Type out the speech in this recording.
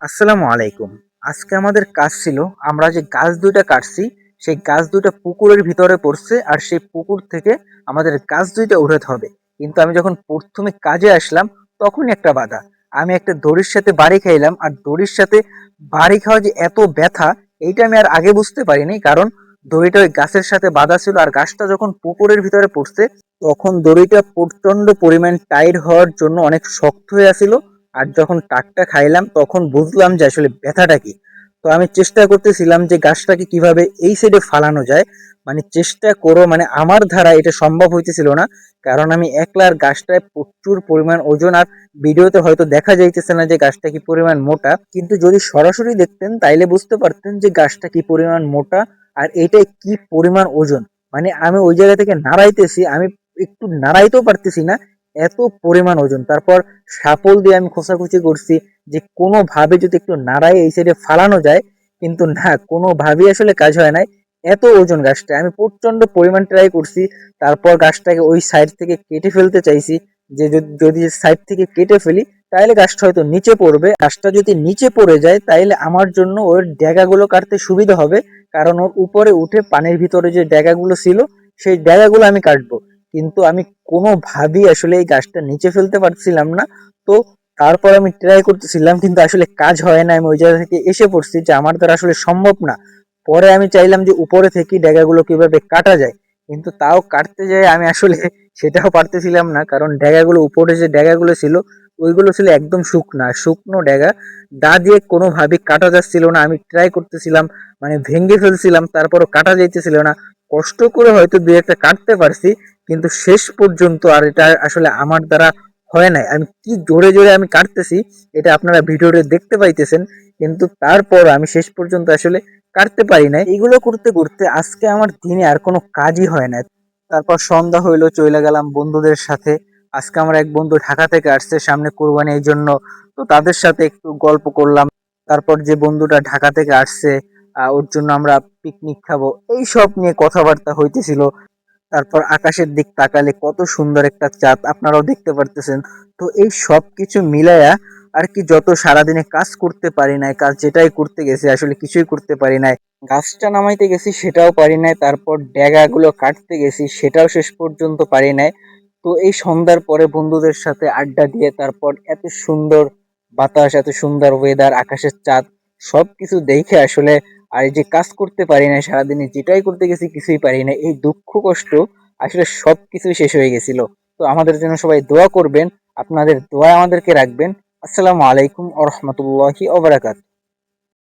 আসসালামু আলাইকুম। আজকে আমাদের কাজ ছিল, আমরা যে গাছ দুইটা কাটছি সেই গাছ দুইটা পুকুরের ভিতরে পড়ছে, আর সেই পুকুর থেকে আমাদের গাছ দুইটা উঠাতে হবে। কিন্তু আমি যখন প্রথমে কাজে আসলাম তখনই একটা বাধা। আমি একটা দড়ির সাথে বাড়ি খাইলাম, আর দড়ির সাথে বাড়ি খাওয়া যে এত ব্যথা এইটা আমি আর আগে বুঝতে পারিনি, কারণ দড়িটা ওই গাছের সাথে বাঁধা ছিল, আর গাছটা যখন পুকুরের ভিতরে পড়ছে তখন দড়িটা প্রচন্ড পরিমাণ টাইট হওয়ার জন্য অনেক শক্ত হয়ে আছিল। আর যখন টাকটা খাইলাম তখন বুঝলাম যে আসলে ব্যথাটা কি। তো আমি চেষ্টা করতেছিলাম যে গাছটাকে কিভাবে এই সাইডে ফালানো যায়, মানে চেষ্টা করো, মানে আমার দ্বারা এটা সম্ভব হইতেছিল না, কারণ আমি একলার গাছটায় প্রচুর পরিমাণ ওজন। আর ভিডিওতে হয়তো দেখা যাইতেছে না যে গাছটা কি পরিমাণ মোটা, কিন্তু যদি সরাসরি দেখতেন তাইলে বুঝতে পারতেন যে গাছটা কি পরিমাণ মোটা আর এটাই কি পরিমাণ ওজন। মানে আমি ওই জায়গা থেকে নাড়াইতেছি, আমি একটু নাড়াইতেও পারতেছি না, এত পরিমাণ ওজন। তারপর শাপল দিয়ে আমি খোঁচাখুচি করছি যে কোনোভাবে যদি একটু নাড়াই এই সাইডে ফালানো যায়, কিন্তু না, কোনোভাবেই আসলে কাজ হয় নাই, এত ওজন গাছটা। আমি প্রচন্ড পরিমাণ ট্রাই করছি, তারপর গাছটাকে ওই সাইড থেকে কেটে ফেলতে চাইছি, যে যদি সাইড থেকে কেটে ফেলি তাহলে গাছটা হয়তো নিচে পড়বে। গাছটা যদি নিচে পড়ে যায় তাহলে আমার জন্য ওর ড্যাগাগুলো কাটতে সুবিধা হবে, কারণ ওর উপরে উঠে পানির ভিতরে যে ড্যাগাগুলো ছিল সেই ড্যাগাগুলো আমি কাটবো। কিন্তু আমি কোনোভাবেই আসলে এই গাছটা নিচে ফেলতে পারছিলাম না। তো তারপর আমি ট্রাই করতেছিলাম, কিন্তু আসলে কাজ হয় না। আমি ওই জায়গা থেকে এসে পড়ছি যে আমার দ্বারা আসলে সম্ভব না। পরে আমি চাইলাম যে উপরে থেকে ড্যাগাগুলো কিভাবে কাটা যায়, কিন্তু তাও কাটতে যায় আমি আসলে সেটাও পারতেছিলাম না, কারণ ড্যাগাগুলো উপরে যে ড্যাগাগুলো ছিল ওইগুলো ছিল একদম শুকনা শুকনো ড্যাগা। দা দিয়ে কোনোভাবেই কাটা যাচ্ছিল না। আমি ট্রাই করতেছিলাম, মানে ভেঙে ফেলছিলাম, তারপরও কাটা যাইতেছিল না। কষ্ট করে হয়তো দুই একটা কাটতে পারছি, কিন্তু শেষ পর্যন্ত আর এটা আসলে আমার দ্বারা হয় নাই। আমি কি জোরে জোরে আমি কাটতেছি এটা আপনারা ভিডিওতে দেখতে পাইতেছেন, কিন্তু তারপর আমি শেষ পর্যন্ত আসলে কাটতে পারি নাই। এইগুলো করতে করতে আজকে আমার দিনে আর কোনো কাজই হয় না। তারপর সন্ধ্যা হইলো, চলে গেলাম বন্ধুদের সাথে। আজকে আমার এক বন্ধু ঢাকা থেকে আসছে সামনে কোরবানি, এই জন্য তো তাদের সাথে একটু গল্প করলাম। তারপর যে বন্ধুটা ঢাকা থেকে আসছে ওর জন্য আমরা পিকনিক খাবো, এই সব নিয়ে কথাবার্তা হইতেছিল। তারপর আকাশের দিক তাকালে কত সুন্দর একটা চাঁদ, আপনারাও দেখতে পারতেছেন। তো এই সব কিছু মিলায়া আর কি, যত সারাদিনে কাজ করতে পারি নাই, কাজ যেটাই করতে গেছি আসলে কিছুই করতে পারি নাই। গাছটা নামাইতে গেছি সেটাও পারি নাই, তারপর ড্যাগাগুলো কাটতে গেছি সেটাও শেষ পর্যন্ত পারি নাই। তো এই সন্ধ্যার পরে বন্ধুদের সাথে আড্ডা দিয়ে তারপর এত সুন্দর বাতাস, এত সুন্দর ওয়েদার, আকাশের চাঁদ সবকিছু দেখে আসলে, আর এই যে কাজ করতে পারি না সারাদিনে, যেটাই করতে গেছি কিছুই পারি না, এই দুঃখ কষ্ট আসলে সবকিছু শেষ হয়ে গেছিল। তো আমাদের জন্য সবাই দোয়া করবেন, আপনাদের দোয়া আমাদেরকে রাখবেন। আসসালামু আলাইকুম ওয়া রাহমাতুল্লাহি ওয়া বারাকাতুহু।